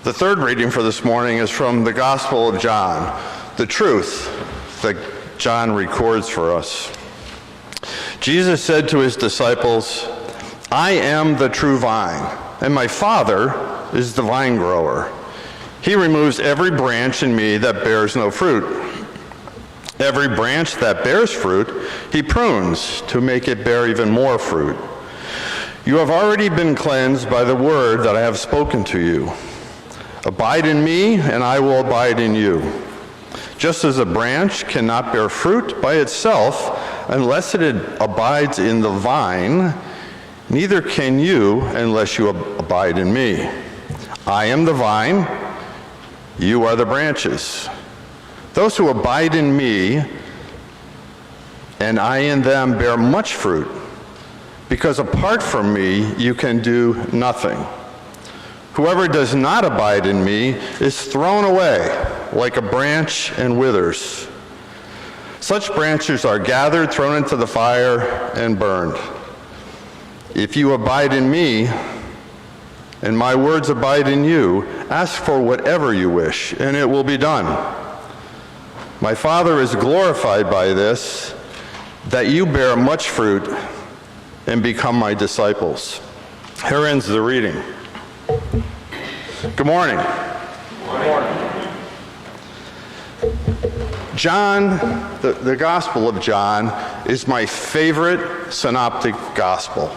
The third reading for this morning is from the Gospel of John, the truth that John records for us. Jesus said to his disciples, "I am the true vine, and my Father is the vine grower. He removes every branch in me that bears no fruit. Every branch that bears fruit, he prunes to make it bear even more fruit. You have already been cleansed by the word that I have spoken to you. Abide in me, and I will abide in you. Just as a branch cannot bear fruit by itself unless it abides in the vine, neither can you unless you abide in me. I am the vine, you are the branches. Those who abide in me and I in them bear much fruit, because apart from me you can do nothing. Whoever does not abide in me is thrown away like a branch and withers. Such branches are gathered, thrown into the fire, and burned. If you abide in me, and my words abide in you, ask for whatever you wish, and it will be done. My Father is glorified by this, that you bear much fruit and become my disciples." Here ends the reading. Good morning. Good morning. John, the Gospel of John, is my favorite synoptic gospel.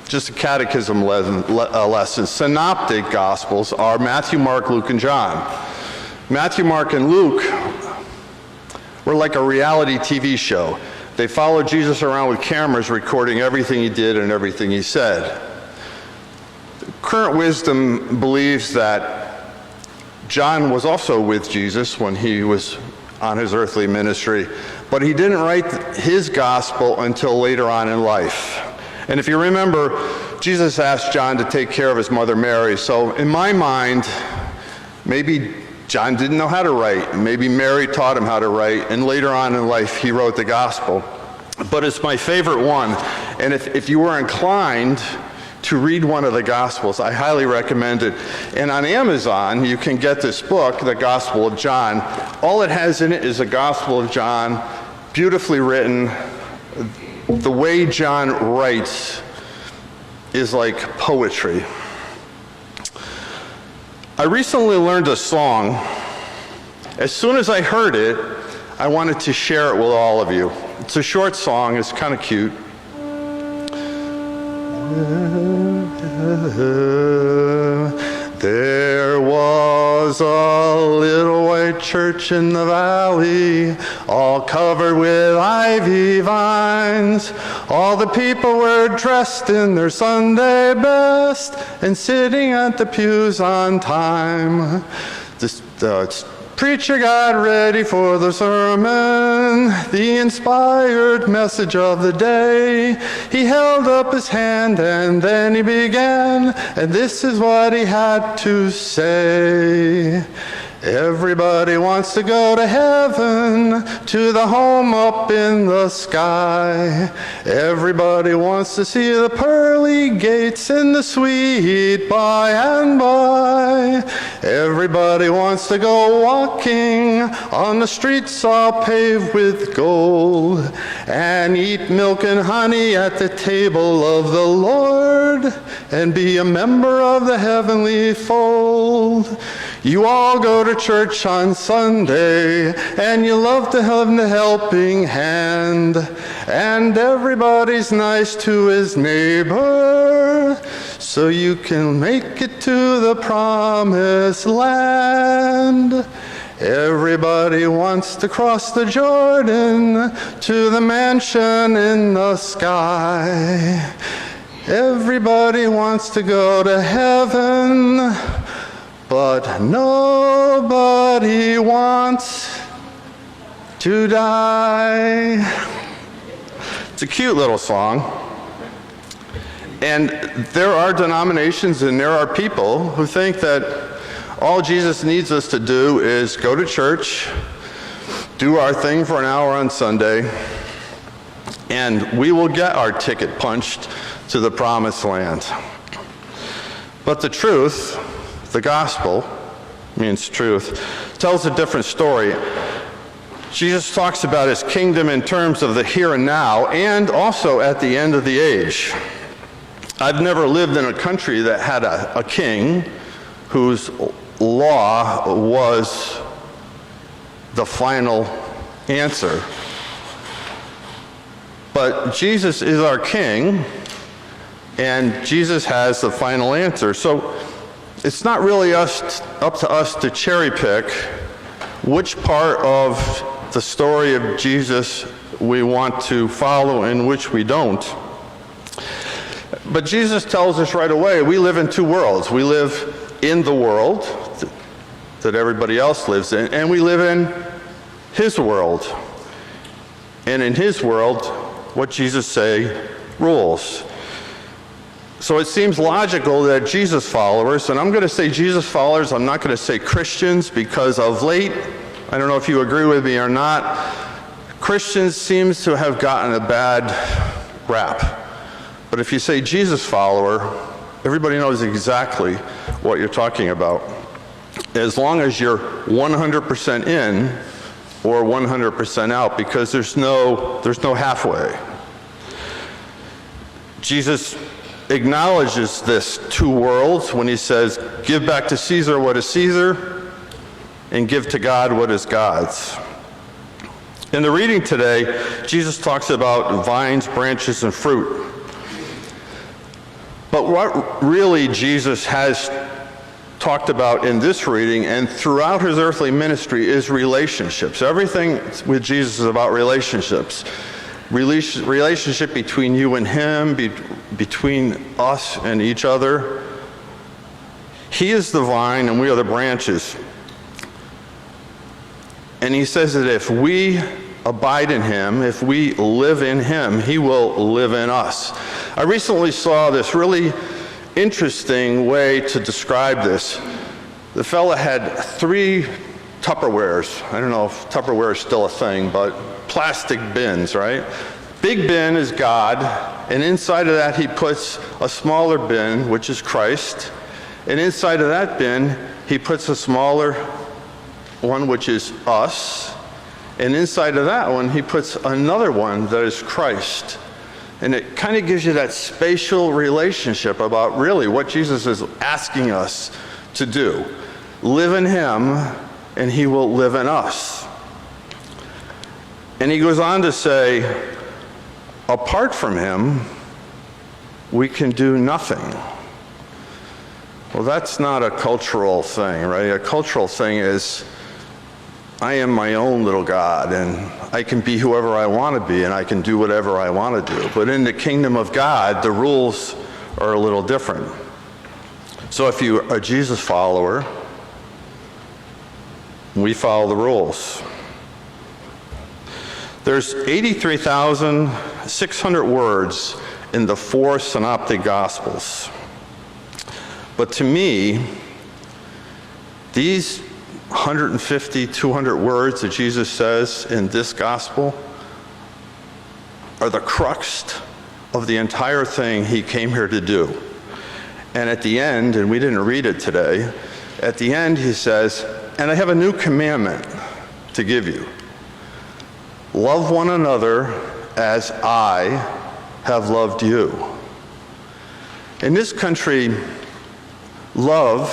Just a catechism lesson. Synoptic Gospels are Matthew, Mark, Luke, and John. Matthew, Mark, and Luke were like a reality TV show. They followed Jesus around with cameras recording everything he did and everything he said. Current wisdom believes that John was also with Jesus when he was on his earthly ministry, but he didn't write his gospel until later on in life. And if you remember, Jesus asked John to take care of his mother Mary. So in my mind, maybe John didn't know how to write. Maybe Mary taught him how to write, and later on in life he wrote the gospel. But it's my favorite one, and if you were inclined to read one of the Gospels, I highly recommend it. And on Amazon, you can get this book, The Gospel of John. All it has in it is a Gospel of John, beautifully written. The way John writes is like poetry. I recently learned a song. As soon as I heard it, I wanted to share it with all of you. It's a short song, it's kind of cute. There was a little white church in the valley, all covered with ivy vines. All the people were dressed in their Sunday best and sitting at the pews on time. The preacher got ready for the sermon, the inspired message of the day. He held up his hand and then he began, and this is what he had to say. Everybody wants to go to heaven, to the home up in the sky. Everybody wants to see the pearly gates and the sweet by and by. Everybody wants to go walking on the streets all paved with gold and eat milk and honey at the table of the Lord and be a member of the heavenly fold. You all go to church on Sunday, and you love to lend a helping hand, and everybody's nice to his neighbor, so you can make it to the promised land. Everybody wants to cross the Jordan to the mansion in the sky. Everybody wants to go to heaven, but nobody wants to die. It's a cute little song. And there are denominations and there are people who think that all Jesus needs us to do is go to church, do our thing for an hour on Sunday, and we will get our ticket punched to the promised land. But the truth, the gospel, means truth, tells a different story. Jesus talks about his kingdom in terms of the here and now, and also at the end of the age. I've never lived in a country that had a king whose law was the final answer. But Jesus is our king, and Jesus has the final answer. So it's not really up to us to cherry pick which part of the story of Jesus we want to follow and which we don't. But Jesus tells us right away, we live in two worlds. We live in the world that everybody else lives in, and we live in his world. And in his world, what Jesus say rules. So it seems logical that Jesus followers, and I'm going to say Jesus followers, I'm not going to say Christians, because of late, I don't know if you agree with me or not, Christians seems to have gotten a bad rap. But if you say Jesus follower, everybody knows exactly what you're talking about. As long as you're 100% in or 100% out, because there's no halfway. Jesus acknowledges this two worlds when he says, give back to Caesar what is Caesar, and give to God what is God's. In the reading today, Jesus talks about vines, branches, and fruit. But what really Jesus has talked about in this reading and throughout his earthly ministry is relationships. Everything with Jesus is about relationships. Relationship between you and him, between us and each other. He is the vine and we are the branches. And he says that if we abide in him, if we live in him, he will live in us. I recently saw this really interesting way to describe this. The fella had 3 Tupperwares. I don't know if Tupperware is still a thing, but plastic bins, right? Big bin is God, and inside of that he puts a smaller bin, which is Christ, and inside of that bin he puts a smaller one, which is us, and inside of that one he puts another one that is Christ. And it kind of gives you that spatial relationship about really what Jesus is asking us to do. Live in him, and he will live in us. And he goes on to say, apart from him, we can do nothing. Well, that's not a cultural thing, right? A cultural thing is, I am my own little God, and I can be whoever I want to be, and I can do whatever I want to do. But in the kingdom of God, the rules are a little different. So if you're a Jesus follower, we follow the rules. There's 83,600 words in the 4 synoptic gospels. But to me, these 150, 200 words that Jesus says in this gospel are the crux of the entire thing he came here to do. And at the end, and we didn't read it today, at the end he says, and I have a new commandment to give you. Love one another as I have loved you. In this country, love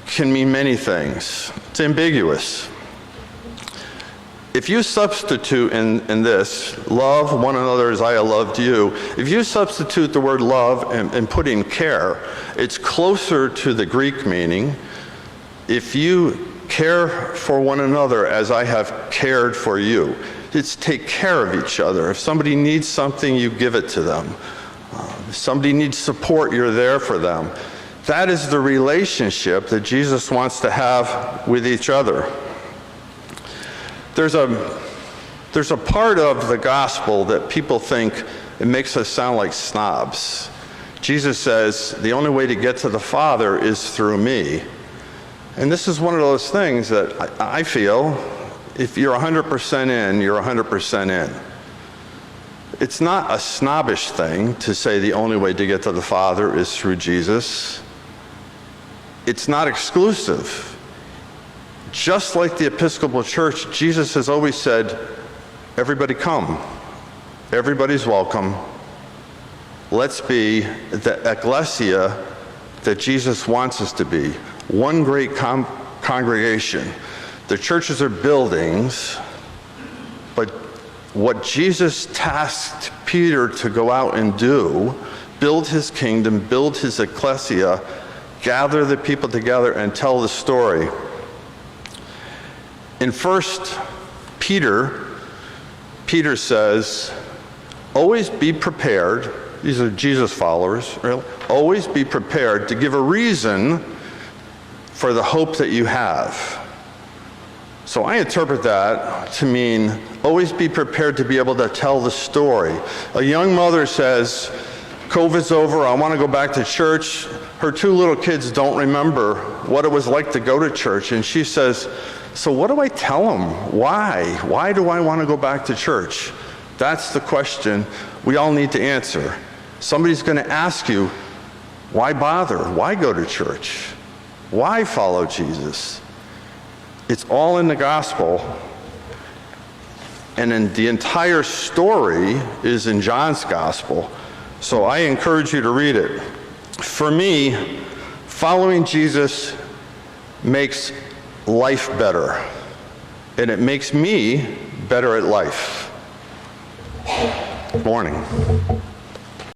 can mean many things. It's ambiguous. If you substitute in this, love one another as I have loved you, if you substitute the word love and put in care, it's closer to the Greek meaning. If you care for one another as I have cared for you, it's take care of each other. If somebody needs something, you give it to them. If somebody needs support, you're there for them. That is the relationship that Jesus wants to have with each other. There's a part of the gospel that people think it makes us sound like snobs. Jesus says, the only way to get to the Father is through me. And this is one of those things that I feel, if you're 100% in, you're 100% in. It's not a snobbish thing to say the only way to get to the Father is through Jesus. it's not exclusive. Just like the Episcopal Church, Jesus has always said, everybody come. Everybody's welcome. Let's be the ecclesia that Jesus wants us to be. One great congregation. The churches are buildings, but what Jesus tasked Peter to go out and do, build his kingdom, build his ecclesia, gather the people together and tell the story. In 1 Peter, Peter says, always be prepared. These are Jesus followers, really. Always be prepared to give a reason for the hope that you have. So I interpret that to mean always be prepared to be able to tell the story. A young mother says, COVID's over, I want to go back to church. Her 2 little kids don't remember what it was like to go to church. And she says, so what do I tell them? Why? Why do I want to go back to church? That's the question we all need to answer. Somebody's going to ask you, why bother? Why go to church? Why follow Jesus? It's all in the gospel. And then the entire story is in John's gospel. So I encourage you to read it. For me, following Jesus makes life better. And it makes me better at life. Good morning.